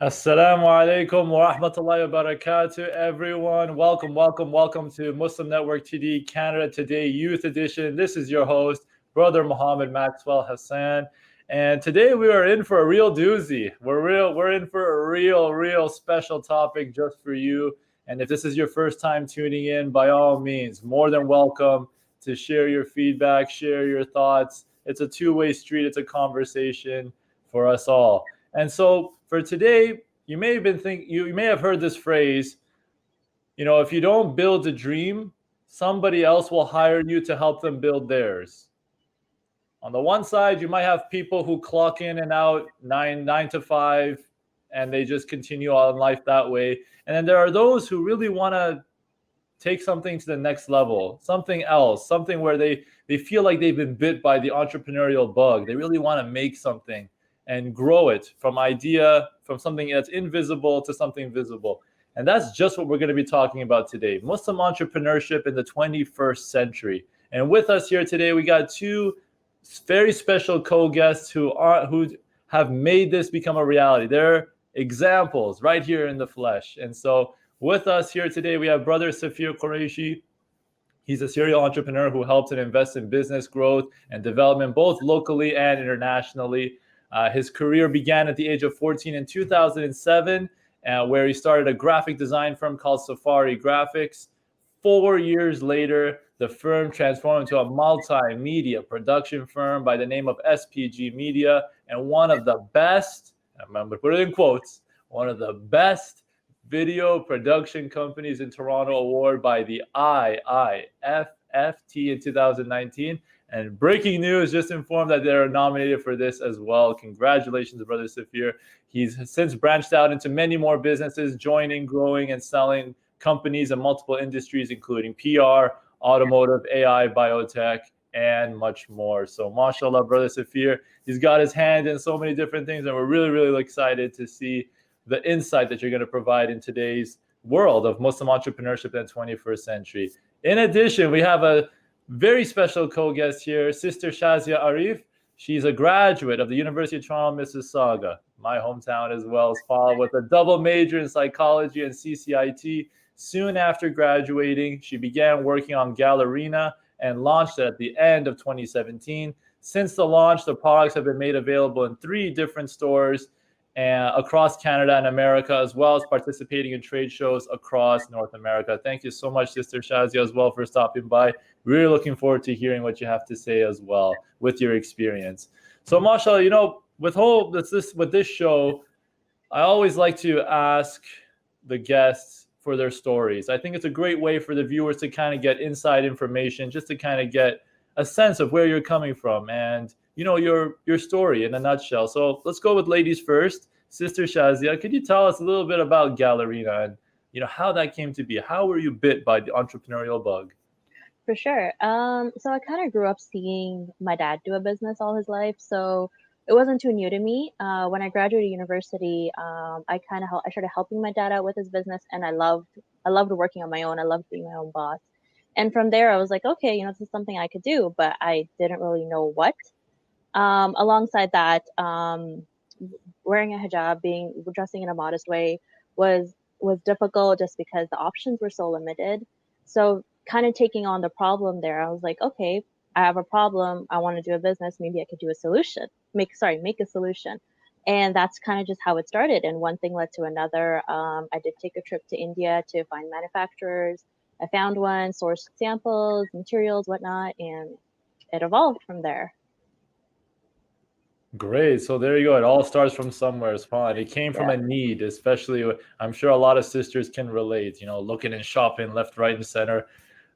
Assalamu alaikum wa rahmatullahi wa barakatuh, everyone. Welcome to Muslim Network TD Canada Today Youth Edition. This is your host, Brother Muhammad Maxwell Hassan. And today we are in for a real doozy. We're in for a real special topic just for you. And if this is your first time tuning in, by all means, more than welcome to share your feedback, share your thoughts. It's a two-way street. It's a conversation for us all. And so for today, you may have heard this phrase, if you don't build a dream, somebody else will hire you to help them build theirs. On the one side, you might have people who clock in and out nine to five, and they just continue on life that way. And then there are those who really want to take something to the next level, something else, something where they feel like they've been bit by the entrepreneurial bug. They really want to make something and grow it from something that's invisible to something visible. And that's just what we're going to be talking about today, Muslim entrepreneurship in the 21st century. And with us here today, we got two very special co-guests who have made this become a reality. They're examples right here in the flesh. And so with us here today, we have brother Qureshi. He's a serial entrepreneur who helps and invests in business growth and development, both locally and internationally. His career began at the age of 14 in 2007, where he started a graphic design firm called Safari Graphics. 4 years later, the firm transformed into a multimedia production firm by the name of SPG Media, and one of the best, I'm going to put it in quotes, one of the best video production companies in Toronto, award by the IIFFT in 2019. And breaking news, just informed that they're nominated for this as well. Congratulations, brother Safir. He's since branched out into many more businesses, joining, growing, and selling companies in multiple industries, including PR, automotive, AI, biotech, and much more. So mashallah, brother Safir, he's got his hand in so many different things, and we're really excited to see the insight that you're going to provide in today's world of Muslim entrepreneurship in the 21st century. In addition, we have a very special co-guest here, Sister Shazia Arif. She's a graduate of the University of Toronto, Mississauga, my hometown as well, followed with a double major in psychology and CCIT. Soon after graduating, she began working on Gallerina and launched it at the end of 2017. Since the launch, the products have been made available in 3 different stores across Canada and America, as well as participating in trade shows across North America. Thank you so much, Sister Shazia, as well, for stopping by. Really looking forward to hearing what you have to say as well with your experience. So, mashallah, with this show, I always like to ask the guests for their stories. I think it's a great way for the viewers to kind of get inside information, just to kind of get a sense of where you're coming from and your story in a nutshell. So let's go with ladies first. Sister Shazia, could you tell us a little bit about Gallerina and how that came to be? How were you bit by the entrepreneurial bug? For sure. So I kind of grew up seeing my dad do a business all his life, so it wasn't too new to me. When I graduated university, I started helping my dad out with his business, and I loved working on my own. I loved being my own boss. And from there, I was like, okay, this is something I could do, but I didn't really know what. Alongside that, wearing a hijab, dressing in a modest way was difficult just because the options were so limited. So kind of taking on the problem there, I was like, okay, I have a problem. I want to do a business. Maybe I could do a solution. Make a solution. And that's kind of just how it started. And one thing led to another. I did take a trip to India to find manufacturers. I found one, sourced samples, materials, whatnot, and it evolved from there. Great. So there you go. It all starts from somewhere. It's fun. It came from a need, especially I'm sure a lot of sisters can relate, looking and shopping left, right, and center.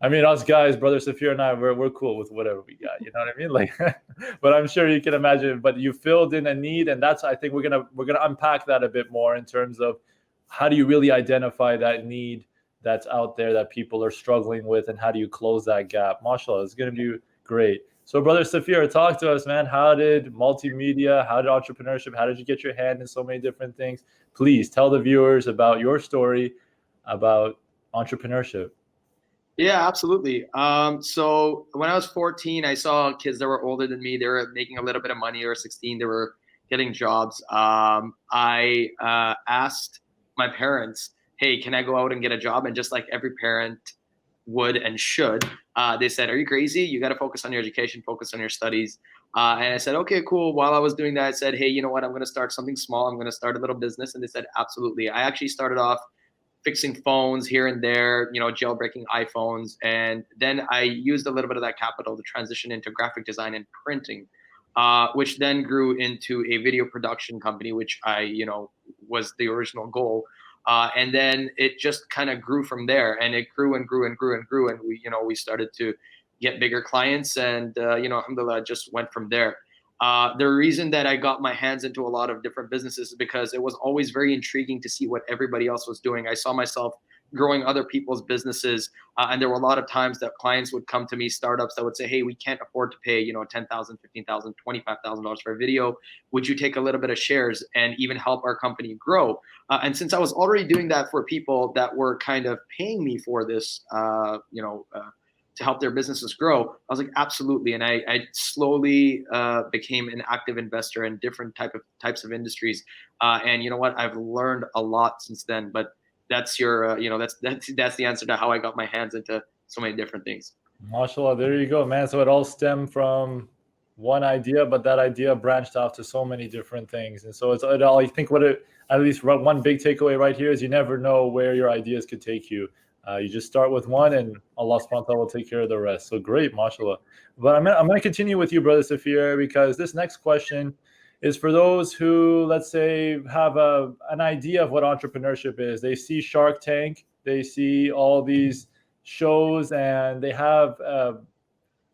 I mean, us guys, brother Safir and I, we're cool with whatever we got. You know what I mean? Like, but I'm sure you can imagine. But you filled in a need, and that's, I think we're gonna unpack that a bit more in terms of how do you really identify that need that's out there that people are struggling with, and how do you close that gap? Mashallah, it's gonna be great. So, brother Safir, talk to us, man. How did multimedia, how did entrepreneurship, how did you get your hand in so many different things? Please tell the viewers about your story about entrepreneurship. Yeah, absolutely. So when I was 14, I saw kids that were older than me. They were making a little bit of money. They were 16. They were getting jobs, I asked my parents, hey, can I go out and get a job? And just like every parent would and should, they said, are you crazy? You got to focus on your education, focus on your studies. And I said, okay, cool. While I was doing that, I said, hey, you know what? I'm going to start something small. I'm going to start a little business. And they said, absolutely. I actually started off fixing phones here and there, jailbreaking iPhones. And then I used a little bit of that capital to transition into graphic design and printing, which then grew into a video production company, which was the original goal. And then it just kind of grew from there, and it grew and grew and grew and grew. And we started to get bigger clients, and alhamdulillah, just went from there. The reason that I got my hands into a lot of different businesses is because it was always very intriguing to see what everybody else was doing. I saw myself growing other people's businesses. And there were a lot of times that clients would come to me, startups that would say, hey, we can't afford to pay, $10,000, $15,000, $25,000 for a video. Would you take a little bit of shares and even help our company grow? And since I was already doing that for people that were kind of paying me for this, to help their businesses grow, I was like, absolutely. And I slowly became an active investor in different types of industries. And you know what? I've learned a lot since then. But that's that's the answer to how I got my hands into so many different things. MashaAllah, there you go, man. So it all stemmed from one idea, but that idea branched off to so many different things. And so I think at least one big takeaway right here is you never know where your ideas could take you. You just start with one, and Allah subhanahu wa ta'ala will take care of the rest. So great, mashallah. But I'm going to continue with you, Brother Safir, because this next question is for those who, let's say, have an idea of what entrepreneurship is. They see Shark Tank, they see all these shows, and they have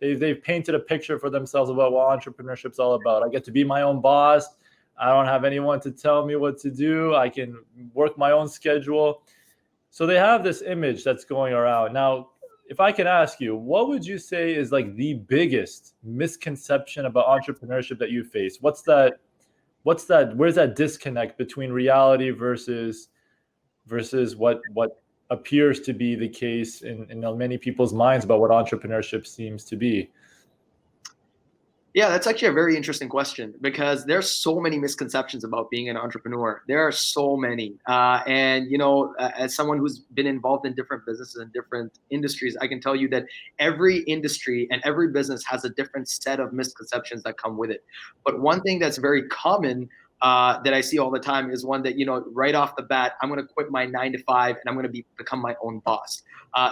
they've painted a picture for themselves about what entrepreneurship is all about. I get to be my own boss. I don't have anyone to tell me what to do. I can work my own schedule. So they have this image that's going around. Now, if I can ask you, what would you say is like the biggest misconception about entrepreneurship that you face? Where's that disconnect between reality versus what appears to be the case in many people's minds about what entrepreneurship seems to be? Yeah, that's actually a very interesting question, because there's so many misconceptions about being an entrepreneur. There are so many. And as someone who's been involved in different businesses and different industries, I can tell you that every industry and every business has a different set of misconceptions that come with it. But one thing that's very common that I see all the time is one that, right off the bat, I'm going to quit my 9 to 5 and I'm going to become my own boss.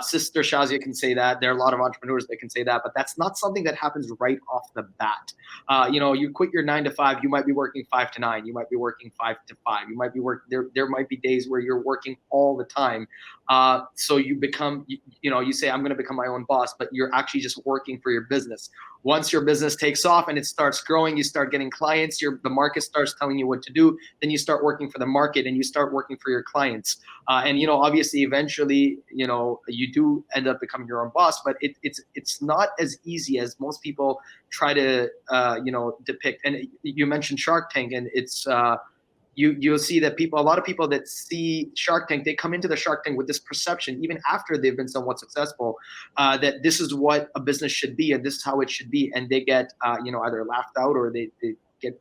Sister Shazia can say that. There are a lot of entrepreneurs that can say that, but that's not something that happens right off the bat. You quit your 9 to 5, you might be working 5 to 9, you might be working 5 to 5, you might be working, there might be days where you're working all the time. So you become, you say, I'm going to become my own boss, but you're actually just working for your business. Once your business takes off and it starts growing, you start getting clients, the market starts telling you what to do, then you start working for the market and you start working for your clients. And obviously, eventually, you do end up becoming your own boss, but it's not as easy as most people try to, depict. And you mentioned Shark Tank, and it's, you'll see that a lot of people that see Shark Tank, they come into the Shark Tank with this perception, even after they've been somewhat successful, that this is what a business should be and this is how it should be. And they get, either laughed out, or they get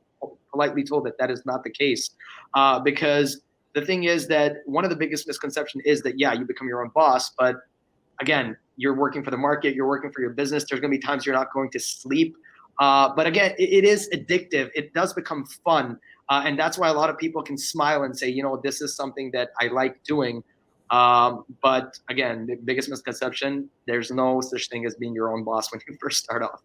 politely told that is not the case. Because the thing is that one of the biggest misconceptions is that, yeah, you become your own boss, but again, you're working for the market, you're working for your business. There's going to be times you're not going to sleep. But again, it is addictive. It does become fun. And that's why a lot of people can smile and say, this is something that I like doing. But again, the biggest misconception, there's no such thing as being your own boss when you first start off.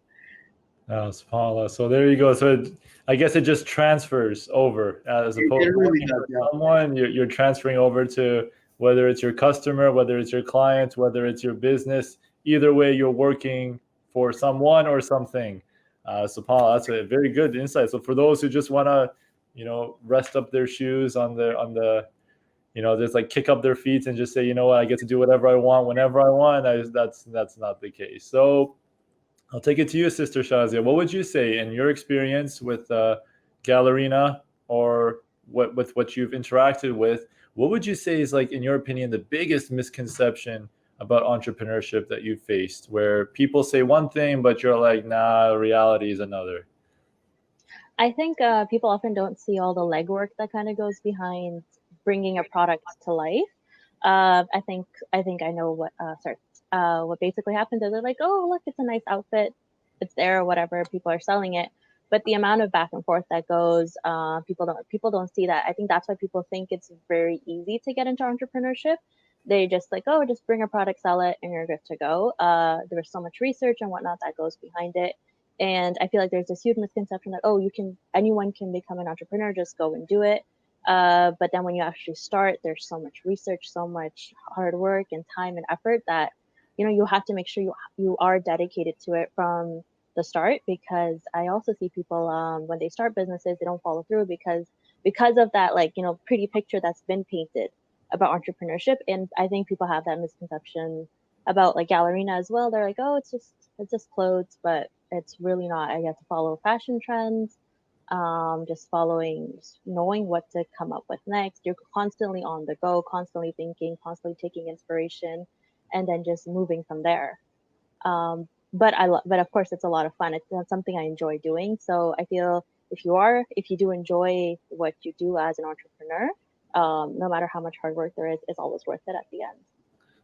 Oh, subhanAllah. So there you go. So I guess it just transfers over, as opposed to working for someone, you're transferring over to, whether it's your customer, whether it's your client, whether it's your business. Either way, you're working for someone or something. SubhanAllah, that's a very good insight. So for those who just want to, rest up their shoes on the, just like kick up their feet and just say, you know what, I get to do whatever I want whenever I want. That's not the case. So I'll take it to you, Sister Shazia. What would you say in your experience with Gallerina, or with what you've interacted with? What would you say is, like, in your opinion, the biggest misconception about entrepreneurship that you faced, where people say one thing, but you're like, nah, reality is another? I think people often don't see all the legwork that kind of goes behind bringing a product to life. I think I know what basically happens is they're like, oh, look, it's a nice outfit, it's there or whatever, people are selling it. But the amount of back and forth that goes, people don't see that. I think that's why people think it's very easy to get into entrepreneurship. They just like, oh, just bring a product, sell it, and you're good to go. There's so much research and whatnot that goes behind it. And I feel like there's this huge misconception that, oh, anyone can become an entrepreneur, just go and do it. But then when you actually start, there's so much research, so much hard work and time and effort that, you have to make sure you are dedicated to it from the start. Because I also see people, when they start businesses, they don't follow through because of that, like, pretty picture that's been painted about entrepreneurship. And I think people have that misconception about like Gallerina as well. They're like, oh, it's just clothes, but it's really not. You have to follow fashion trends, just knowing what to come up with next. You're constantly on the go, constantly thinking, constantly taking inspiration, and then just moving from there. But of course, it's a lot of fun. It's something I enjoy doing. So I feel if you do enjoy what you do as an entrepreneur, no matter how much hard work there is, it's always worth it at the end.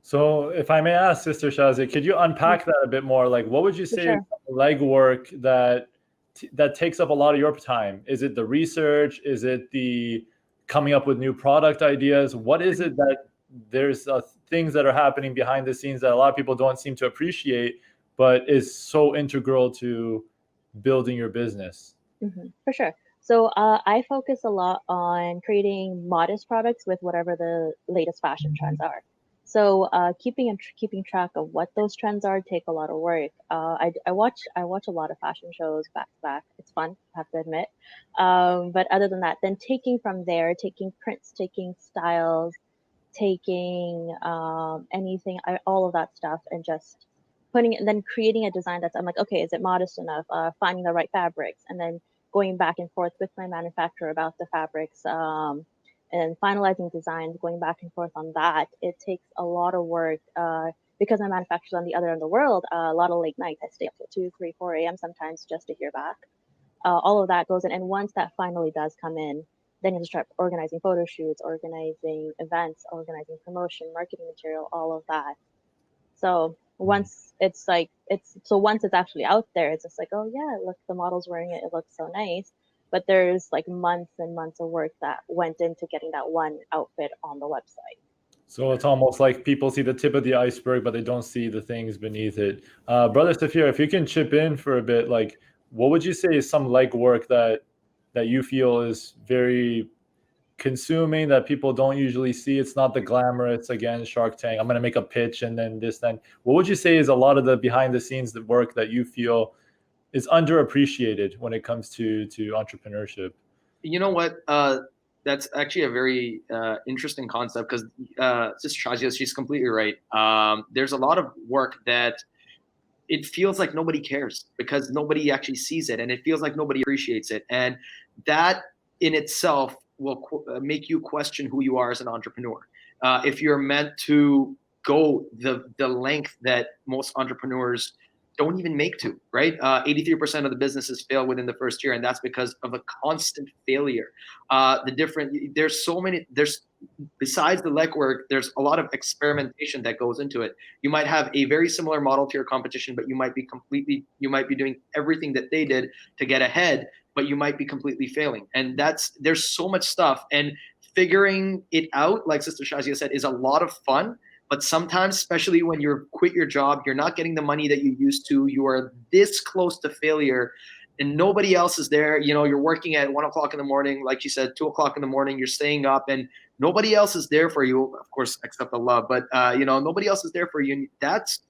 So, if I may ask, Sister Shazia, could you unpack that a bit more? Like, what would you For say is sure. the legwork that takes up a lot of your time? Is it the research? Is it the coming up with new product ideas? What is it that there's things that are happening behind the scenes that a lot of people don't seem to appreciate, but is so integral to building your business? For sure. So I focus a lot on creating modest products with whatever the latest fashion trends are. So keeping track of what those trends are take a lot of work. I watch a lot of fashion shows back to back. It's fun, I have to admit. But other than that, then taking from there, taking prints, taking styles, taking anything, all of that stuff, and just putting it, and then creating a design I'm like, okay, is it modest enough? Finding the right fabrics, and then going back and forth with my manufacturer about the fabrics, and finalizing designs, going back and forth on that. It takes a lot of work. Because my manufacturer's on the other end of the world, a lot of late nights. I stay up till 2, 3, 4 a.m. sometimes just to hear back. All of that goes in. And once that finally does come in, then you have to start organizing photo shoots, organizing events, organizing promotion, marketing material, all of that. So once it's actually out there, it's just like, oh yeah, look, the model's wearing it. It looks so nice. But there's like months and months of work that went into getting that one outfit on the website. So it's almost like people see the tip of the iceberg, but they don't see the things beneath it. Brother Safir, if you can chip in for a bit, like what would you say is some legwork that you feel is very consuming that people don't usually see? It's not the glamorous, again, Shark Tank, I'm going to make a pitch and then this, then. What would you say is a lot of the behind the scenes work that you feel is underappreciated when it comes to entrepreneurship? You know what? That's actually a very interesting concept because Sister Shazia, she's completely right. There's a lot of work that it feels like nobody cares because nobody actually sees it, and it feels like nobody appreciates it, and that in itself will make you question who you are as an entrepreneur. If you're meant to go the length that most entrepreneurs don't even make to, right? 83% of the businesses fail within the first year, and that's because of a constant failure. There's besides the legwork, there's a lot of experimentation that goes into it. You might have a very similar model to your competition, but you might be doing everything that they did to get ahead, but you might be completely failing. And there's so much stuff, and figuring it out, like Sister Shazia said, is a lot of fun. But sometimes, especially when you quit your job, you're not getting the money that you used to. You are this close to failure, and nobody else is there. You're working at 1 o'clock in the morning, like you said, 2 o'clock in the morning. You're staying up, and nobody else is there for you, of course, except Allah. But nobody else is there for you, and that's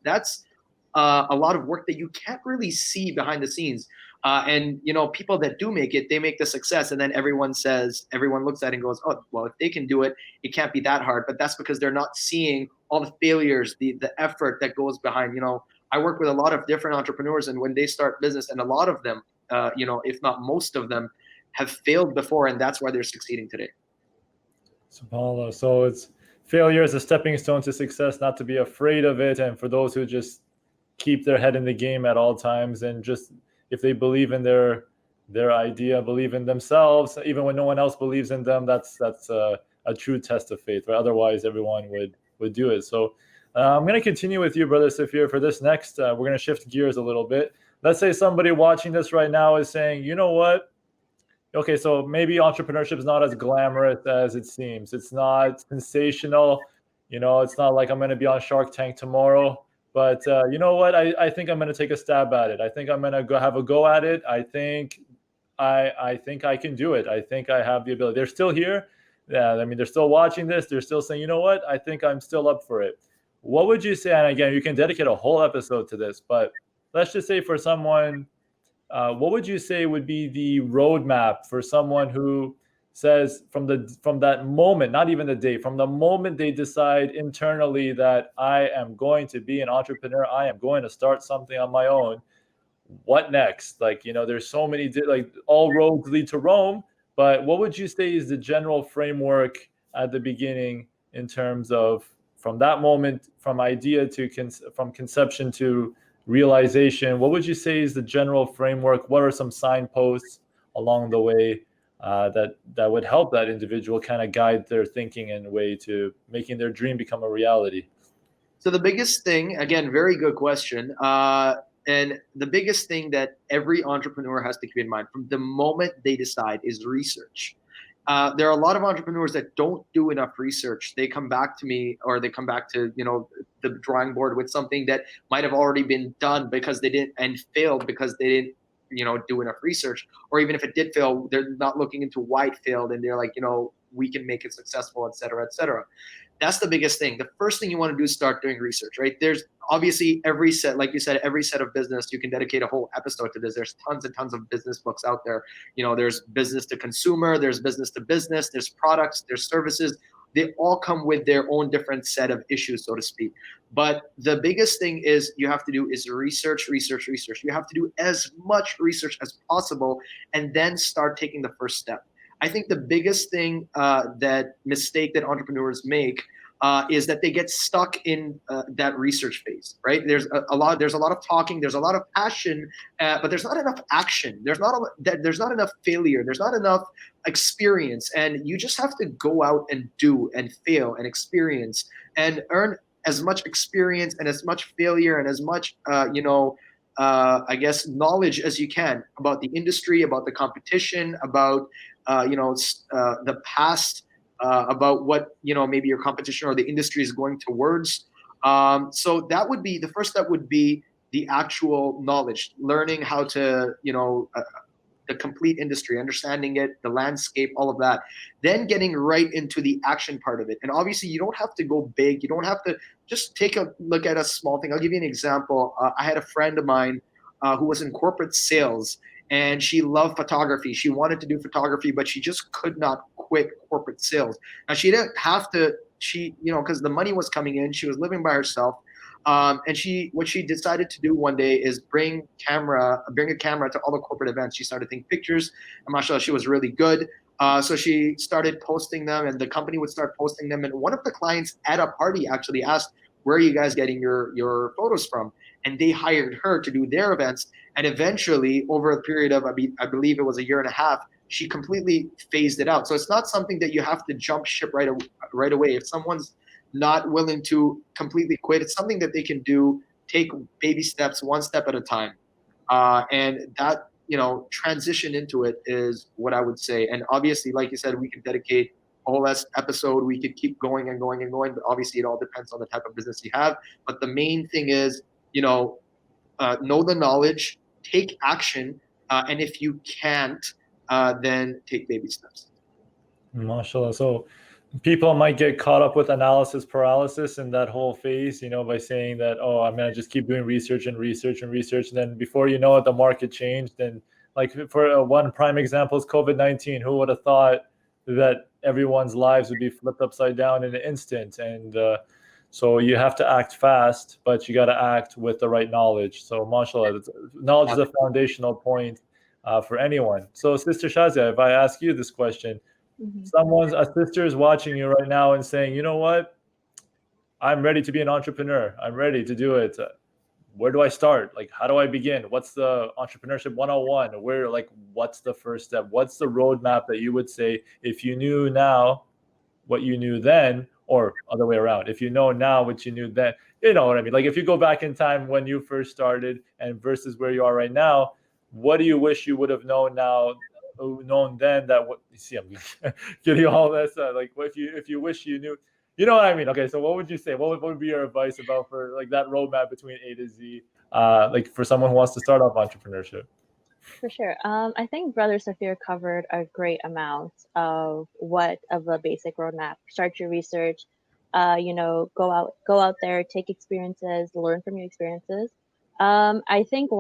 a lot of work that you can't really see behind the scenes. And people that do make it, they make the success, and then everyone looks at it and goes, oh, well, if they can do it, it can't be that hard. But that's because they're not seeing all the failures, the effort that goes behind. I work with a lot of different entrepreneurs, and when they start business, and a lot of them, if not most of them, have failed before, and that's why they're succeeding today. SubhanAllah. So it's failure is a stepping stone to success, not to be afraid of it. And for those who just keep their head in the game at all times, and just if they believe in their their idea, believe in themselves, even when no one else believes in them. That's a true test of faith, right? Otherwise, everyone would do it. So I'm going to continue with you, Brother Safir, for this next. We're going to shift gears a little bit. Let's say somebody watching this right now is saying, you know what? Okay, so maybe entrepreneurship is not as glamorous as it seems. It's not sensational. It's not like I'm going to be on Shark Tank tomorrow. But you know what? I think I'm going to take a stab at it. I think I'm going to go have a go at it. I think I can do it. I think I have the ability. They're still here. Yeah, I mean, they're still watching this. They're still saying, you know what? I think I'm still up for it. What would you say? And again, you can dedicate a whole episode to this, but let's just say for someone, what would you say would be the roadmap for someone who says from that moment, not even the day, from the moment they decide internally that I am going to be an entrepreneur, I am going to start something on my own, what next? Like, there's so many, like all roads lead to Rome, but what would you say is the general framework at the beginning in terms of from that moment, from idea to from conception to realization? What would you say is the general framework? What are some signposts along the way that would help that individual kind of guide their thinking in a way to making their dream become a reality? So the biggest thing, again, very good question. And the biggest thing that every entrepreneur has to keep in mind from the moment they decide is research. There are a lot of entrepreneurs that don't do enough research. They come back to me, or they come back to the drawing board with something that might have already been done because they didn't, and failed because they didn't do enough research. Or even if it did fail, they're not looking into why it failed, and they're like, we can make it successful, et cetera, et cetera. That's the biggest thing. The first thing you want to do is start doing research, right? There's obviously every set, like you said, every set of business, you can dedicate a whole episode to this. There's tons and tons of business books out there. There's business to consumer, there's business to business, there's products, there's services. They all come with their own different set of issues, so to speak. But the biggest thing is you have to do is research. You have to do as much research as possible and then start taking the first step. I think the biggest thing mistake that entrepreneurs make is that they get stuck in that research phase, right? There's a lot of talking, there's a lot of passion, but there's not enough action. There's not enough failure. There's not enough experience, and you just have to go out and do and fail and experience and earn as much experience and as much failure and as much I guess knowledge as you can about the industry, about the competition, about the past, about what maybe your competition or the industry is going towards. So that would be the first step. Would be the actual knowledge, learning how to the complete industry, understanding it, the landscape, all of that. Then getting right into the action part of it. And obviously, you don't have to go big. You don't have to just take a look at a small thing. I'll give you an example. I had a friend of mine who was in corporate sales. And she loved photography. She wanted to do photography, but she just could not quit corporate sales. Now she didn't have to. Because the money was coming in. She was living by herself, and what she decided to do one day is bring a camera to all the corporate events. She started taking pictures, and mashallah, she was really good. So she started posting them, and the company would start posting them. And one of the clients at a party actually asked, "Where are you guys getting your photos from?" And they hired her to do their events. And eventually, over a period of, I believe it was a year and a half, she completely phased it out. So it's not something that you have to jump ship right away. If someone's not willing to completely quit, it's something that they can do, take baby steps, one step at a time. And that, transition into it is what I would say. And obviously, like you said, we can dedicate a whole episode. We could keep going and going and going, but obviously it all depends on the type of business you have. But the main thing is, know the knowledge, take action, and if you can't, then take baby steps. MashaAllah. So people might get caught up with analysis paralysis in that whole phase, by saying that, oh, I'm going to just keep doing research. And then before you know it, the market changed. And like for one prime example is COVID-19. Who would have thought that everyone's lives would be flipped upside down in an instant? And so you have to act fast, but you got to act with the right knowledge. So mashallah, knowledge is a foundational point for anyone. So Sister Shazia, if I ask you this question, a sister is watching you right now and saying, you know what, I'm ready to be an entrepreneur. I'm ready to do it. where do I start? Like, how do I begin? What's the entrepreneurship 101? Where, like, what's the first step? What's the roadmap that you would say if you knew now what you knew then, or other way around, if you know now what you knew then, you know what I mean? Like, if you go back in time when you first started and versus where you are right now, what do you wish you would have known then that what you see, I'm getting all this like, what if you wish you knew, you know what I mean? Okay, so what would you say? What would be your advice about for like that roadmap between A to Z, like for someone who wants to start off entrepreneurship? For sure. I think Brother Safir covered a great amount of the basic roadmap. Start your research. Go out there, take experiences, learn from your experiences. I think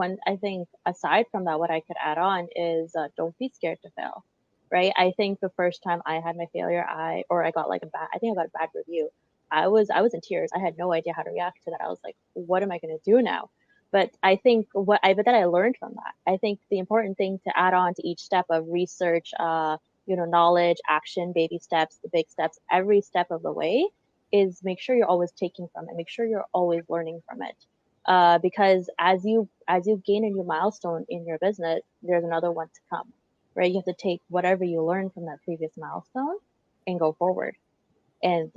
aside from that, what I could add on is don't be scared to fail, right? I think the first time I had my failure, I got like I think I got a bad review. I was in tears. I had no idea how to react to that. I was like, what am I going to do now? But I think but then I learned from that. I think the important thing to add on to each step of research, knowledge, action, baby steps, the big steps, every step of the way is make sure you're always taking from it. Make sure you're always learning from it. Because as you gain a new milestone in your business, there's another one to come, right? You have to take whatever you learned from that previous milestone and go forward and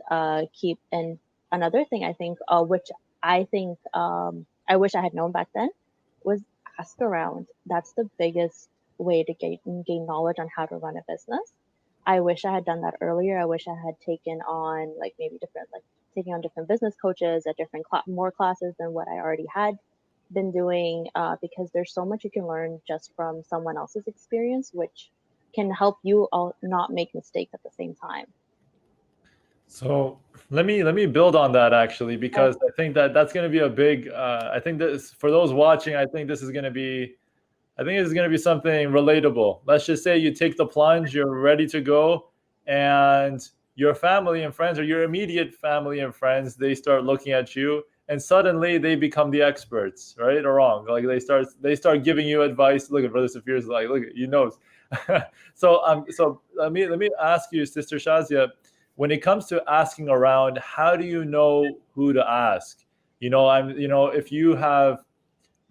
keep. And another thing I think, which I think I wish I had known back then, was ask around. That's the biggest way to gain knowledge on how to run a business. I wish I had done that earlier. I wish I had taken on taking on different business coaches at different more classes than what I already had been doing, because there's so much you can learn just from someone else's experience, which can help you all not make mistakes at the same time. So let me build on that actually, because I think that's going to be a big. I think that for those watching, I think this is going to be something relatable. Let's just say you take the plunge, you're ready to go, and your family and friends, or your immediate family and friends, they start looking at you, and suddenly they become the experts, right or wrong? Like they start giving you advice. Look at Brother Safir's like, look, he knows. So let me ask you, Sister Shazia, when it comes to asking around, how do you know who to ask? If you have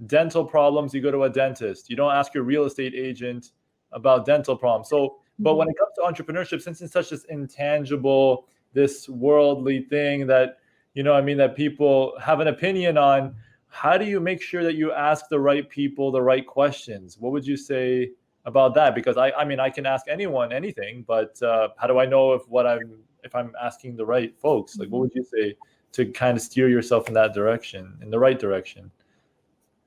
dental problems, you go to a dentist. You don't ask your real estate agent about dental problems. So, but when it comes to entrepreneurship, since it's such this intangible, this worldly thing that, that people have an opinion on, how do you make sure that you ask the right people the right questions? What would you say about that? Because I can ask anyone anything, but how do I know if I'm asking the right folks? Like, what would you say to kind of steer yourself in that direction, in the right direction?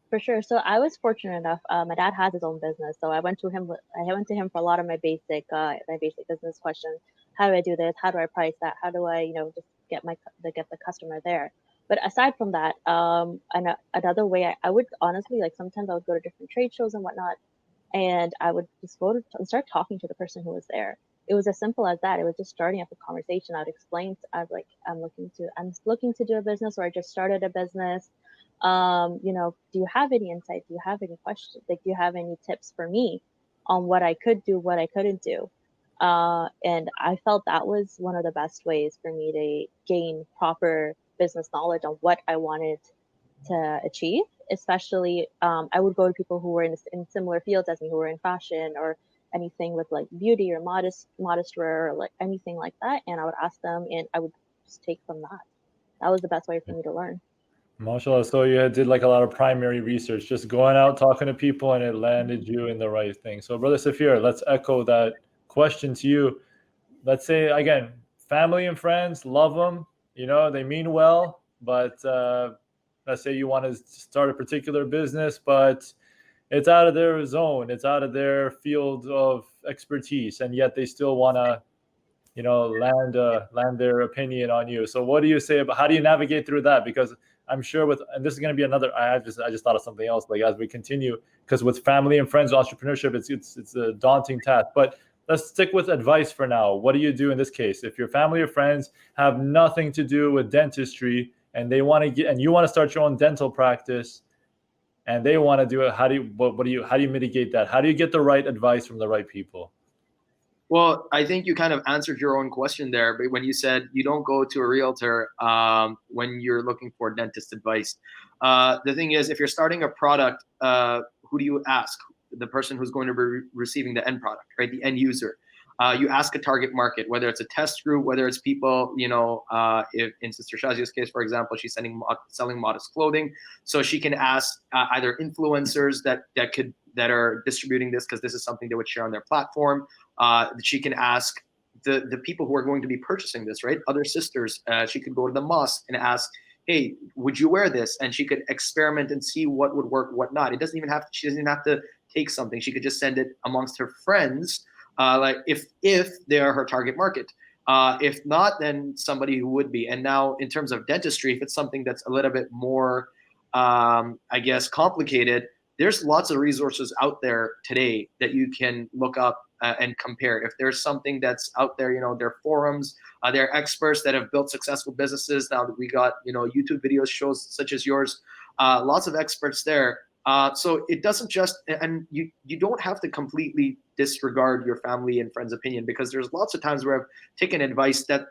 For sure. So I was fortunate enough. My dad has his own business, so I went to him. I went to him for a lot of my basic business questions. How do I do this? How do I price that? How do I, just get the customer there? But aside from that, another way I would honestly, like, sometimes I would go to different trade shows and whatnot, and I would just go to and start talking to the person who was there. It was as simple as that. It was just starting up a conversation. I'd explain. I was like, I'm looking to do a business, or I just started a business. Do you have any insight? Do you have any questions? Like, do you have any tips for me on what I could do, what I couldn't do? And I felt that was one of the best ways for me to gain proper business knowledge on what I wanted to achieve. Especially, I would go to people who were in similar fields as me, who were in fashion or anything with like beauty or modest wear, or like anything like that. And I would ask them, and I would just take from that. That was the best way for me to learn. MashaAllah. So you did like a lot of primary research, just going out, talking to people, and it landed you in the right thing. So Brother Safir, let's echo that question to you. Let's say, again, family and friends, love them, they mean well, but let's say you want to start a particular business, but it's out of their zone, it's out of their field of expertise, and yet they still want to land their opinion on you. So what do you say about, how do you navigate through that? Because I'm sure and this is going to be another, I just thought of something else, like, as we continue, because with family and friends entrepreneurship, it's a daunting task. But let's stick with advice for now. What do you do in this case if your family or friends have nothing to do with dentistry, and they want to and you want to start your own dental practice, and they want to do it? How do you mitigate that? How do you get the right advice from the right people? Well, I think you kind of answered your own question there, but when you said you don't go to a realtor when you're looking for dentist advice. The thing is, if you're starting a product, who do you ask? The person who's going to be receiving the end product, right? The end user. You ask a target market, whether it's a test group, whether it's people, if in Sister Shazia's case, for example, she's selling modest clothing. So she can ask either influencers that are distributing this, because this is something they would share on their platform. She can ask the people who are going to be purchasing this, right? Other sisters. She could go to the mosque and ask, hey, would you wear this? And she could experiment and see what would work, what not. She doesn't even have to take something. She could just send it amongst her friends, like if they are her target market. If not, then somebody who would be. And now in terms of dentistry, if it's something that's a little bit more, I guess, complicated, there's lots of resources out there today that you can look up and compare. If there's something that's out there, there are forums, there are experts that have built successful businesses. Now that we got, YouTube videos, shows such as yours, lots of experts there. So it doesn't just, and you don't have to completely disregard your family and friends' opinion, because there's lots of times where I've taken advice that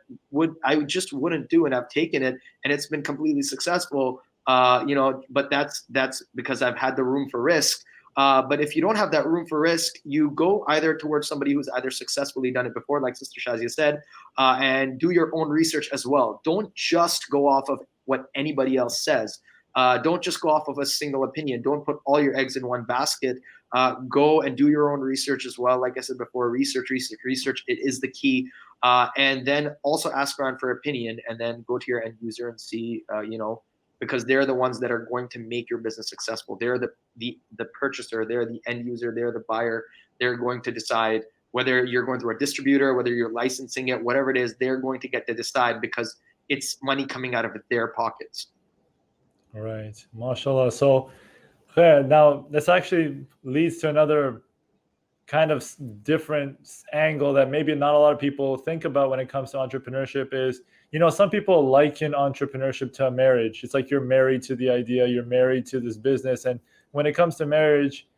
I just wouldn't do, and I've taken it and it's been completely successful. But that's because I've had the room for risk. But if you don't have that room for risk, you go either towards somebody who's either successfully done it before, like Sister Shazia said, and do your own research as well. Don't just go off of what anybody else says. Don't just go off of a single opinion. Don't put all your eggs in one basket. Go and do your own research as well. Like I said before, research. It is the key. And then also ask around for opinion, and then go to your end user and see, because they're the ones that are going to make your business successful. They're the purchaser, they're the end user, they're the buyer. They're going to decide whether you're going through a distributor, whether you're licensing it, whatever it is, they're going to get to decide, because it's money coming out of their pockets. All right, mashallah. So now this actually leads to another kind of different angle that maybe not a lot of people think about when it comes to entrepreneurship is, some people liken entrepreneurship to a marriage. It's like you're married to the idea, you're married to this business. And when it comes to marriage,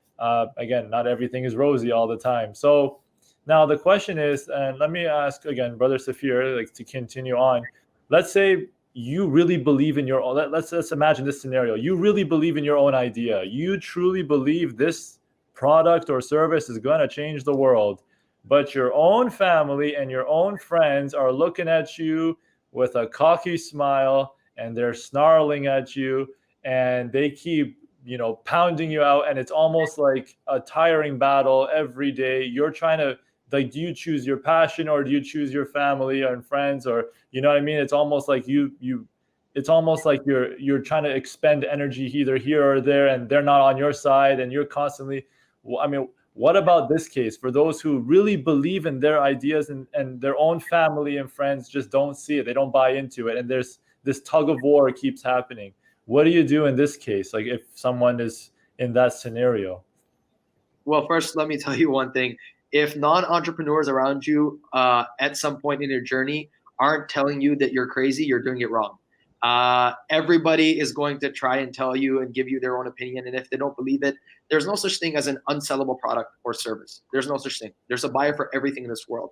again, not everything is rosy all the time. So now the question is, and let me ask again, Brother Safir, like to continue on, let's say you really believe in your own, let's imagine this scenario. You really believe in your own idea. You truly believe this product or service is going to change the world, but your own family and your own friends are looking at you with a cocky smile, and they're snarling at you, and they keep, pounding you out, and it's almost like a tiring battle every day. You're trying to, like, do you choose your passion, or do you choose your family and friends, or you know what I mean? It's almost like it's almost like you're trying to expend energy either here or there, and they're not on your side, and you're constantly. I mean, what about this case for those who really believe in their ideas, and their own family and friends just don't see it, they don't buy into it, and there's this tug of war keeps happening? What do you do in this case, like if someone is in that scenario? Well, first, let me tell you one thing. If non-entrepreneurs around you at some point in your journey aren't telling you that you're crazy, you're doing it wrong. Everybody is going to try and tell you and give you their own opinion. And if they don't believe it, there's no such thing as an unsellable product or service. There's no such thing. There's a buyer for everything in this world.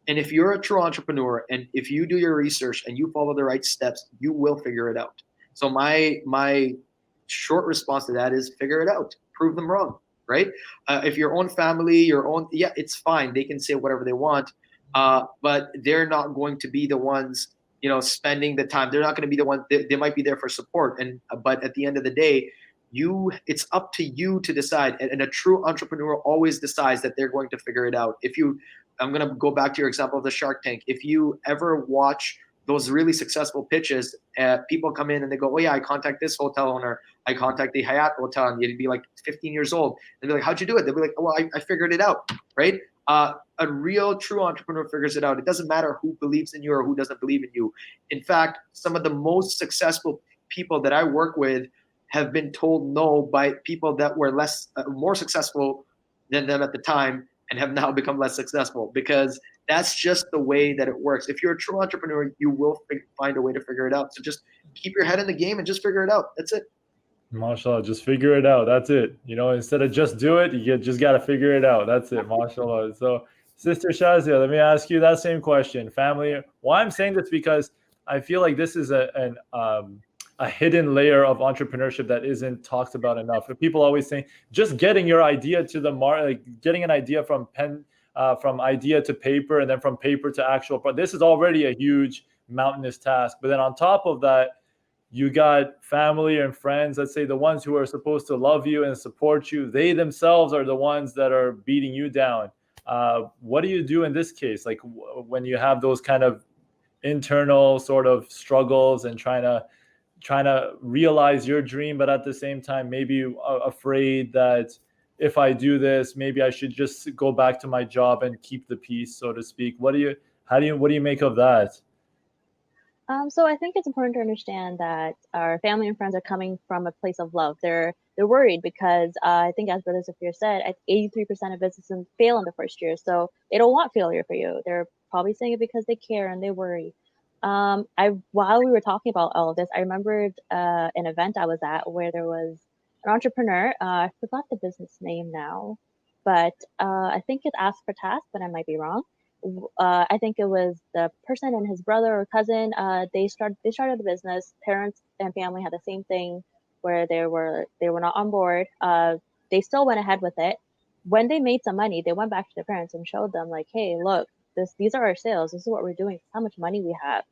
And if you're a true entrepreneur, and if you do your research and you follow the right steps, you will figure it out. So my short response to that is figure it out. Prove them wrong, right? If your own family, it's fine. They can say whatever they want, but they're not going to be the ones spending the time. They're not going to be the one. They might be there for support, but at the end of the day, it's up to you to decide. And a true entrepreneur always decides that they're going to figure it out. I'm going to go back to your example of the Shark Tank. If you ever watch those really successful pitches, people come in and they go, oh yeah, I contact this hotel owner, I contact the Hyatt hotel, and you'd be like 15 years old. And they're like, how'd you do it? They'll be like, oh, well, I figured it out, right? A real true entrepreneur figures it out. It doesn't matter who believes in you or who doesn't believe in you. In fact, some of the most successful people that I work with have been told no by people that were more successful than them at the time, and have now become less successful, because that's just the way that it works. If you're a true entrepreneur, you will find a way to figure it out. So just keep your head in the game and just figure it out. That's it. MashaAllah, just figure it out. That's it. Instead of just do it, you just got to figure it out. That's it. MashaAllah. So Sister Shazia, let me ask you that same question. Family. Why I'm saying this because I feel like this is a hidden layer of entrepreneurship that isn't talked about enough. People always say just getting your idea to the market, like getting an idea from from idea to paper, and then from paper to actual. But this is already a huge mountainous task. But then on top of that, you got family and friends, let's say the ones who are supposed to love you and support you. They themselves are the ones that are beating you down. What do you do in this case? Like when you have those kind of internal sort of struggles and trying to realize your dream, but at the same time, maybe afraid that if I do this, maybe I should just go back to my job and keep the peace, so to speak. What do you make of that? So I think it's important to understand that our family and friends are coming from a place of love. They're worried because I think, as Brother Safir said, 83% of businesses fail in the first year. So they don't want failure for you. They're probably saying it because they care and they worry. While we were talking about all of this, I remembered an event I was at where there was an entrepreneur. I forgot the business name now, but I think it asked for task, but I might be wrong. I think it was the person and his brother or cousin. They started a business. Parents and family had the same thing, where they were not on board. They still went ahead with it. When they made some money, they went back to their parents and showed them, like, hey, look, these are our sales. This is what we're doing. How much money we have.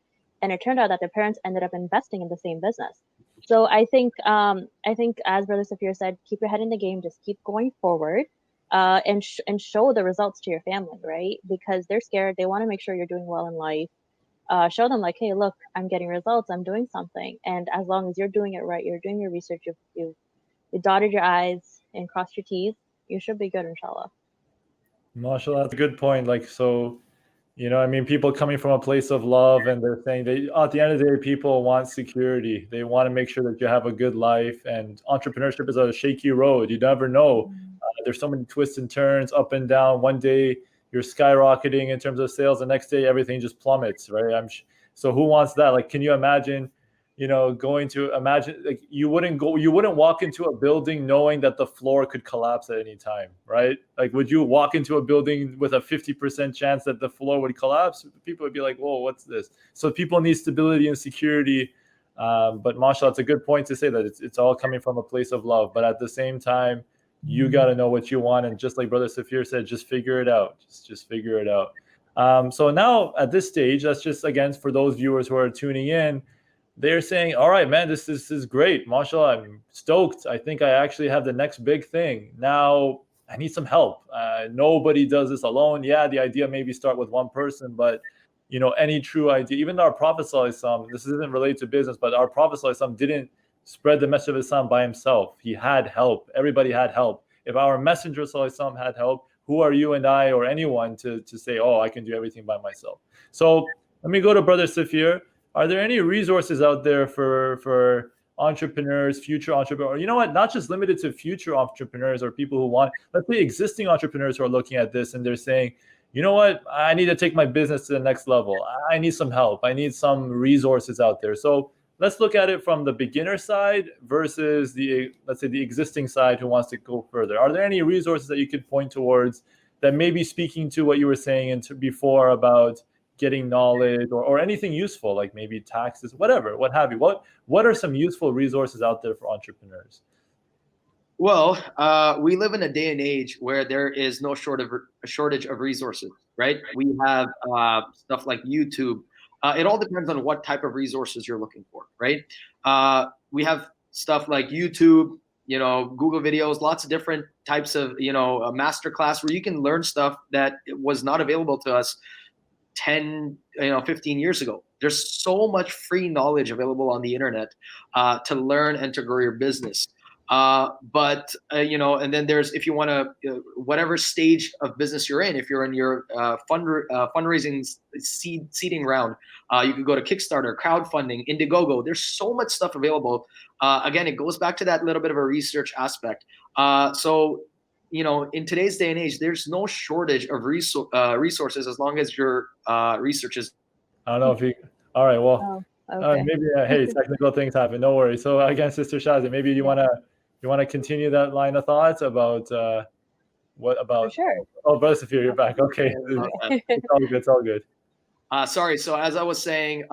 And it turned out that their parents ended up investing in the same business. So I think as Brother Safir said, keep your head in the game. Just keep going forward. And show the results to your family, right? Because they're scared. They want to make sure you're doing well in life. Show them, like, hey, look, I'm getting results. I'm doing something. And as long as you're doing it right, you're doing your research, you dotted your I's and crossed your T's, you should be good, inshallah. Mashallah, that's a good point. Like, so, I mean, people coming from a place of love, and they're saying at the end of the day, people want security. They want to make sure that you have a good life. And entrepreneurship is a shaky road. You never know. There's so many twists and turns, up and down. One day you're skyrocketing in terms of sales. The next day, everything just plummets, right? So who wants that? Like, can you imagine, like you wouldn't walk into a building knowing that the floor could collapse at any time, right? Like, would you walk into a building with a 50% chance that the floor would collapse? People would be like, whoa, what's this? So people need stability and security. But mashallah, it's a good point to say that it's all coming from a place of love. But at the same time, you got to know what you want. And just like Brother Safir said, just figure it out. Just figure it out. So now at this stage, that's just, again, for those viewers who are tuning in, they're saying, all right, man, this is great. MashaAllah, I'm stoked. I think I actually have the next big thing. Now I need some help. Nobody does this alone. Yeah, the idea maybe start with one person, but any true idea, even our Prophet ﷺ, this isn't related to business, but our Prophet ﷺ didn't spread the message of Islam by himself. He had help. Everybody had help. If our Messenger ﷺ had help, who are you and I or anyone to say, oh, I can do everything by myself? So let me go to Brother Safir. Are there any resources out there for entrepreneurs, future entrepreneurs? You know what? Not just limited to future entrepreneurs or people who want, let's say existing entrepreneurs who are looking at this and they're saying, you know what? I need to take my business to the next level. I need some help. I need some resources out there. So let's look at it from the beginner side versus let's say the existing side who wants to go further. Are there any resources that you could point towards that may be speaking to what you were saying before about getting knowledge or anything useful, like maybe taxes, whatever, what have you? What are some useful resources out there for entrepreneurs? Well, we live in a day and age where there is no shortage of resources, right? We have stuff like YouTube. It all depends on what type of resources you're looking for, right? We have stuff like YouTube, Google videos, lots of different types of, a masterclass where you can learn stuff that was not available to us 10, 15 years ago. There's so much free knowledge available on the internet to learn and to grow your business. But and then there's, if you want to, whatever stage of business you're in, if you're in your fundraising seeding round, you could go to Kickstarter, crowdfunding, Indiegogo. There's so much stuff available. Again, it goes back to that little bit of a research aspect. So in today's day and age, there's no shortage of resources as long as your research is. I don't know if you. All right, well, okay. Maybe hey, technical things happen. No worries. So again, Sister Shazia, maybe you want to continue that line of thoughts about. What about? For sure. Oh, Brother Safir, you're back. Okay, it's all good. It's all good. Sorry. So as I was saying,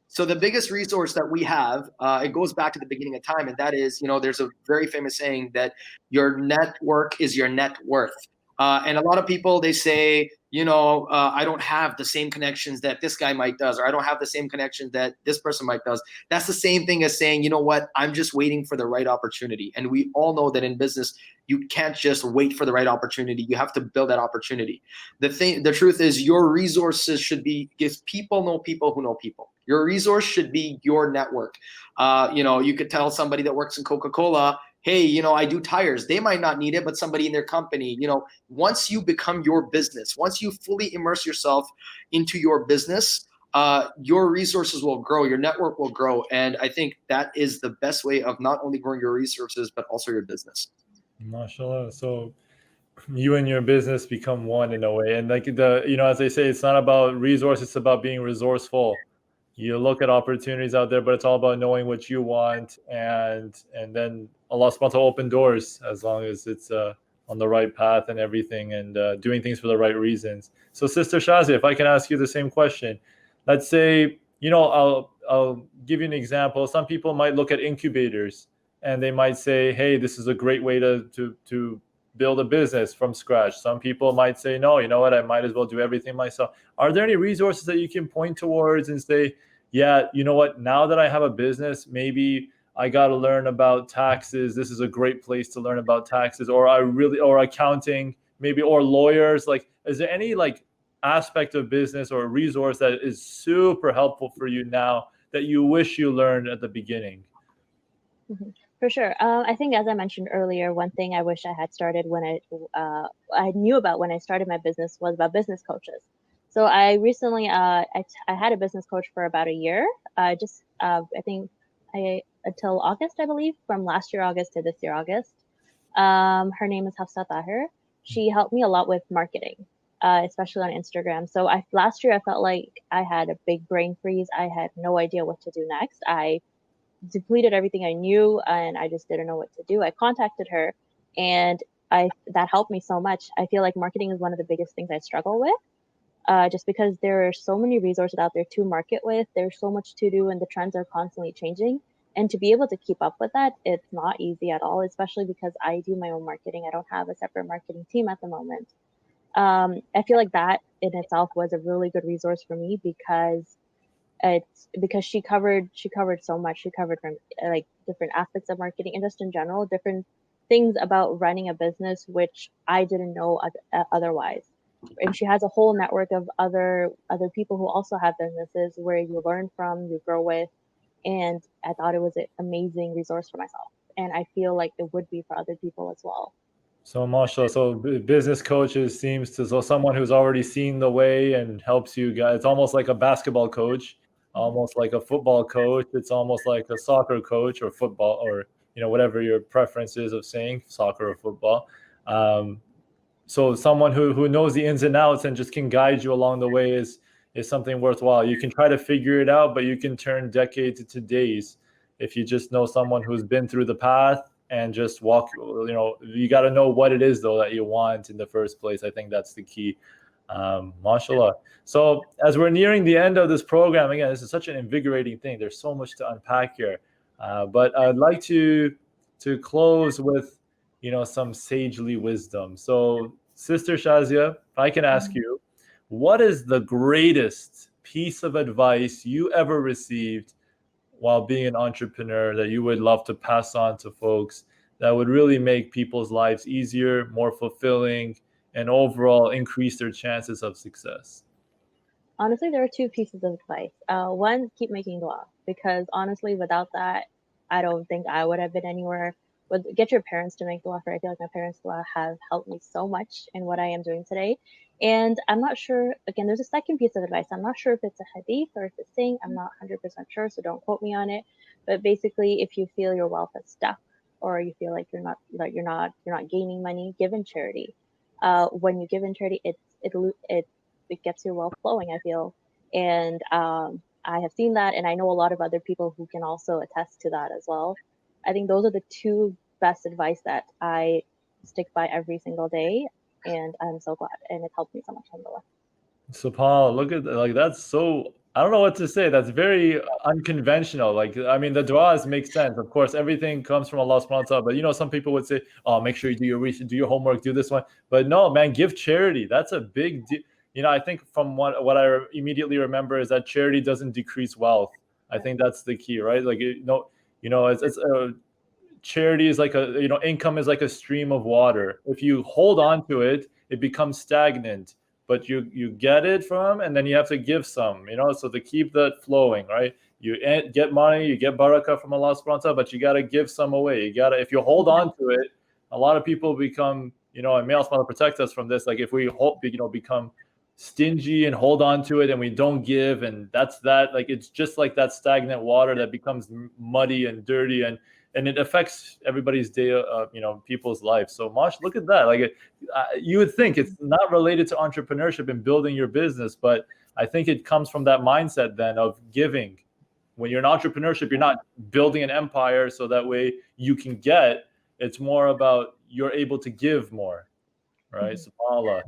so the biggest resource that we have, it goes back to the beginning of time, and that is, there's a very famous saying that your network is your net worth. And a lot of people, they say, I don't have the same connections that this guy might does, or I don't have the same connections that this person might does. That's the same thing as saying, you know what, I'm just waiting for the right opportunity. And we all know that in business, you can't just wait for the right opportunity. You have to build that opportunity. The truth is, your resources should be, because people know people who know people. Your resource should be your network. You could tell somebody that works in Coca-Cola, hey, I do tires. They might not need it, but somebody in their company, once you become your business, once you fully immerse yourself into your business, your resources will grow, your network will grow. And I think that is the best way of not only growing your resources, but also your business. MashaAllah. So you and your business become one in a way. And like as they say, it's not about resource, it's about being resourceful. You look at opportunities out there, but it's all about knowing what you want, and then Allah subhanahu wa ta'ala open doors as long as it's on the right path and everything, and doing things for the right reasons. So Sister Shazia, if I can ask you the same question, let's say, I'll give you an example. Some people might look at incubators and they might say, hey, this is a great way to build a business from scratch. Some people might say, no, you know what, I might as well do everything myself. Are there any resources that you can point towards and say, yeah, you know what, now that I have a business, maybe I got to learn about taxes. This is a great place to learn about taxes, or accounting, maybe, or lawyers. Like, is there any aspect of business or resource that is super helpful for you now that you wish you learned at the beginning? Mm-hmm. For sure. I think, as I mentioned earlier, one thing I wish I had started when I knew about when I started my business was about business coaches. So I recently I had a business coach for about a year. I think until August, I believe, from last year August to this year August. Her name is Hafsa Tahir. She helped me a lot with marketing, especially on Instagram. So last year I felt like I had a big brain freeze. I had no idea what to do next. I depleted everything I knew, and I just didn't know what to do. I contacted her, and that helped me so much. I feel like marketing is one of the biggest things I struggle with, just because there are so many resources out there to market with. There's so much to do, and the trends are constantly changing. And to be able to keep up with that, it's not easy at all, especially because I do my own marketing. I don't have a separate marketing team at the moment. I feel like that in itself was a really good resource for me, because she covered so much. She covered from different aspects of marketing, and just in general different things about running a business which I didn't know otherwise. And she has a whole network of other people who also have businesses where you learn from, you grow with, and I thought it was an amazing resource for myself, and I feel like it would be for other people as well. So mashallah, so business coaches so someone who's already seen the way and helps you guys. It's almost like a basketball coach, almost like a football coach. It's almost like a soccer coach, or football, or whatever your preference is of saying, soccer or football. So someone who knows the ins and outs and just can guide you along the way is something worthwhile. You can try to figure it out, but you can turn decades into days if you just know someone who's been through the path and just walk. You got to know what it is though that you want in the first place. I think that's the key. Mashallah. So as we're nearing the end of this program, again, this is such an invigorating thing. There's so much to unpack here, but I'd like to close with some sagely wisdom. So Sister Shazia, if I can ask you, what is the greatest piece of advice you ever received while being an entrepreneur that you would love to pass on to folks that would really make people's lives easier, more fulfilling, and overall increase their chances of success? Honestly, there are two pieces of advice. One, keep making dua, because honestly, without that, I don't think I would have been anywhere. Get your parents to make dua for. I feel like my parents' dua have helped me so much in what I am doing today. And I'm not sure, again, there's a second piece of advice. I'm not sure if it's a hadith or if it's saying, I'm not 100% sure, so don't quote me on it. But basically, if you feel your wealth is stuck, or you feel like you're not gaining money, give in charity. When you give in charity, it gets your wealth flowing, I feel. And I have seen that, and I know a lot of other people who can also attest to that as well. I think those are the two best advice that I stick by every single day. And I'm so glad. And it helped me so much, alhamdulillah. So Paul, look at like that's so I don't know what to say. That's very unconventional. Like I mean, the du'as make sense. Of course, everything comes from Allah subhanahu wa ta'ala. But you know, some people would say, "Oh, make sure you do your research, do your homework, do this one." But no, man, give charity. That's a big deal. You know, I think from what I immediately remember is that charity doesn't decrease wealth. I think that's the key, right? Like it's charity is like income is like a stream of water. If you hold on to it, it becomes stagnant. But you get it from, and then you have to give some, so to keep that flowing, right? You get money, you get barakah from Allah subhanahu wa ta'ala, but you got to give some away. If you hold on to it, a lot of people become, and may Allah protect us from this. Like if we become stingy and hold on to it and we don't give, and that's that, like it's just like that stagnant water that becomes muddy and dirty, and it affects everybody's day, people's lives. So Mosh, look at that. Like you would think it's not related to entrepreneurship and building your business, but I think it comes from that mindset then of giving. When you're in entrepreneurship, you're not building an empire so that way you can get. It's more about you're able to give more, right? SubhanAllah.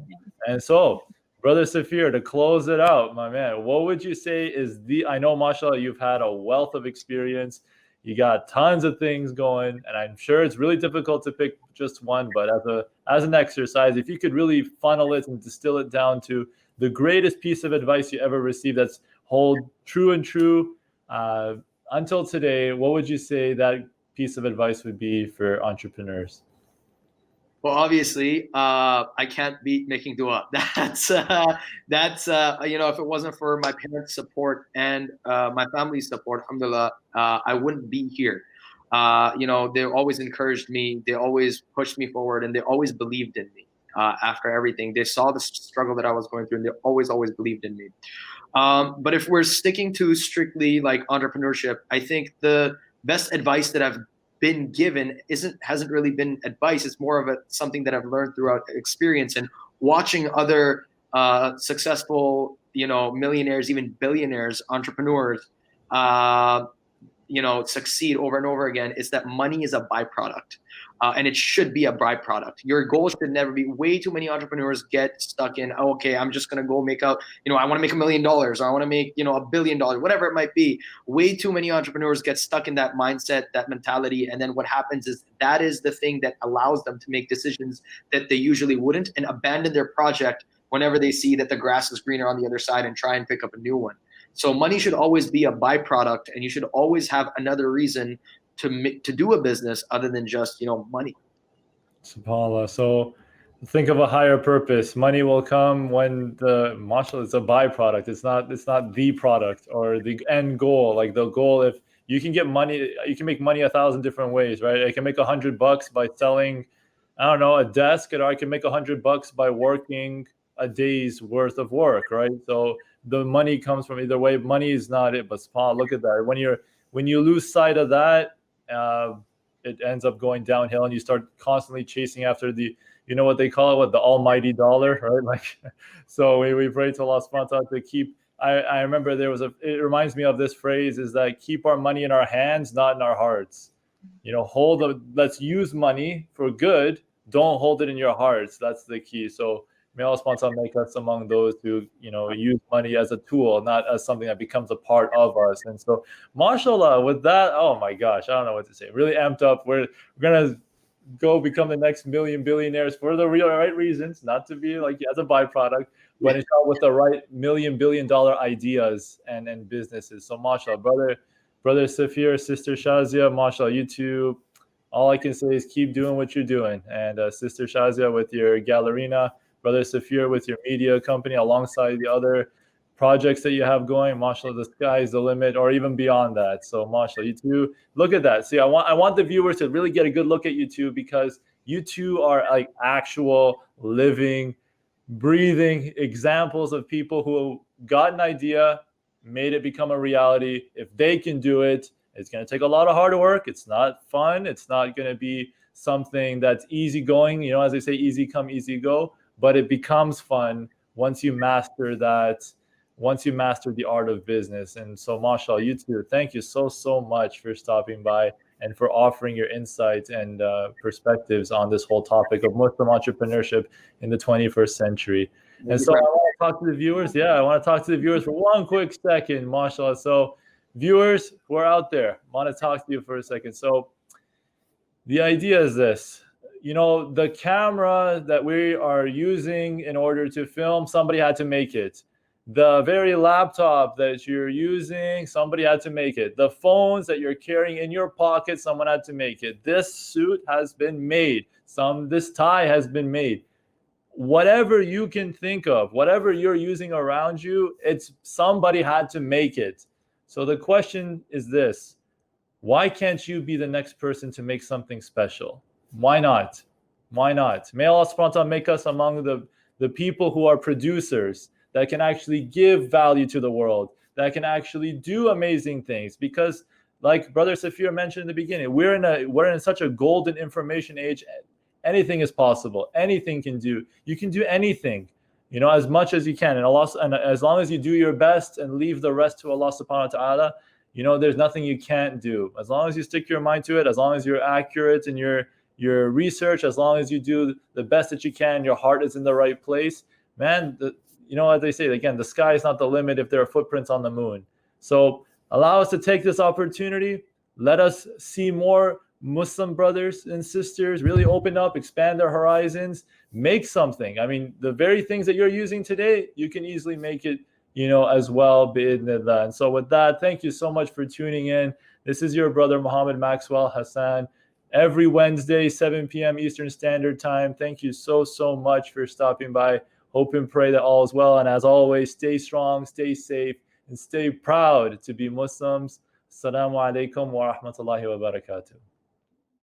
And so, Brother Safir, to close it out, my man, what would you say is I know, mashallah, you've had a wealth of experience. You got tons of things going, and I'm sure it's really difficult to pick just one, but as an exercise, if you could really funnel it and distill it down to the greatest piece of advice you ever received that's hold true and true until today, what would you say that piece of advice would be for entrepreneurs? Well, obviously, I can't beat making dua. That's if it wasn't for my parents' support and my family's support, alhamdulillah, I wouldn't be here. They always encouraged me. They always pushed me forward, and they always believed in me after everything. They saw the struggle that I was going through, and they always believed in me. But if we're sticking to strictly like entrepreneurship, I think the best advice that I've been given hasn't really been advice. It's more of something that I've learned throughout experience and watching other successful, millionaires, even billionaires, entrepreneurs, succeed over and over again, is that money is a byproduct. And it should be a byproduct. Your goal should never be. Way too many entrepreneurs get stuck in, okay, I'm just going to go make out, I want to make $1 million, or I want to make, $1 billion, whatever it might be. Way too many entrepreneurs get stuck in that mindset, that mentality. And then what happens is that is the thing that allows them to make decisions that they usually wouldn't, and abandon their project whenever they see that the grass is greener on the other side and try and pick up a new one. So money should always be a byproduct, and you should always have another reason to do a business other than just money. SubhanAllah. So think of a higher purpose. Money will come when mashallah, it's a byproduct. It's not the product or the end goal. Like the goal, if you can get money, you can make money 1,000 different ways, right? I can make $100 by selling, I don't know, a desk, or I can make $100 by working a day's worth of work, right? So the money comes from either way. Money is not it, but SubhanAllah, look at that. When you lose sight of that, it ends up going downhill, and you start constantly chasing after the, what they call it, the almighty dollar, right? Like, so we pray to Allah subhanahu wa ta'ala to keep, I remember it reminds me of this phrase, is that keep our money in our hands, not in our hearts. Let's use money for good. Don't hold it in your hearts. That's the key. So may Allah subhanahu wa ta'ala make us among those who, use money as a tool, not as something that becomes a part of us. And so, mashallah, with that, oh my gosh, I don't know what to say. Really amped up. We're going to go become the next million billionaires for the right reasons, not to be like as a byproduct, but inshallah with the right $1 billion ideas and businesses. So mashallah, brother Safir, sister Shazia, mashallah, you two, all I can say is keep doing what you're doing. And sister Shazia with your Gallerina, Brother Safir with your media company, alongside the other projects that you have going, mashallah, the sky is the limit, or even beyond that. So mashallah, you two, look at that. See, I want the viewers to really get a good look at you two, because you two are like actual living, breathing examples of people who got an idea, made it become a reality. If they can do it, it's going to take a lot of hard work. It's not fun. It's not going to be something that's easy going, as they say, easy come, easy go. But it becomes fun once you master that, once you master the art of business. And so, mashallah, you too, thank you so much for stopping by. and for offering your insights and perspectives on this whole topic of Muslim entrepreneurship in the 21st century. And so I want to talk to the viewers. Yeah, I want to talk to the viewers for one quick second, mashallah. So viewers who are out there, I want to talk to you for a second. So the idea is this. You know, the camera that we are using in order to film, somebody had to make it. The very laptop that you're using, somebody had to make it. The phones that you're carrying in your pocket, someone had to make it. This suit has been made. This tie has been made. Whatever you can think of, whatever you're using around you, it's somebody had to make it. So the question is this: why can't you be the next person to make something special? Why not? Why not? May Allah subhanahu wa ta'ala make us among the people who are producers, that can actually give value to the world, that can actually do amazing things. Because like Brother Safir mentioned in the beginning, we're in such a golden information age. Anything is possible. Anything can do. You can do anything, you know, as much as you can. And as long as you do your best and leave the rest to Allah subhanahu wa ta'ala, you know, there's nothing you can't do. As long as you stick your mind to it, as long as you're accurate in your research, as long as you do the best that you can, your heart is in the right place, man, you know, as they say, again, the sky is not the limit if there are footprints on the moon. So allow us to take this opportunity. Let us see more Muslim brothers and sisters really open up, expand their horizons, make something. I mean, the very things that you're using today, you can easily make it, you know, as well, bi'idhnillah. And so with that, thank you so much for tuning in. This is your brother Muhammad Maxwell Hassan, every Wednesday, 7 p.m. Eastern Standard Time. Thank you so much for stopping by. Hope and pray that all is well. And as always, stay strong, stay safe, and stay proud to be Muslims. Assalamu alaikum wa rahmatullahi wa barakatuh.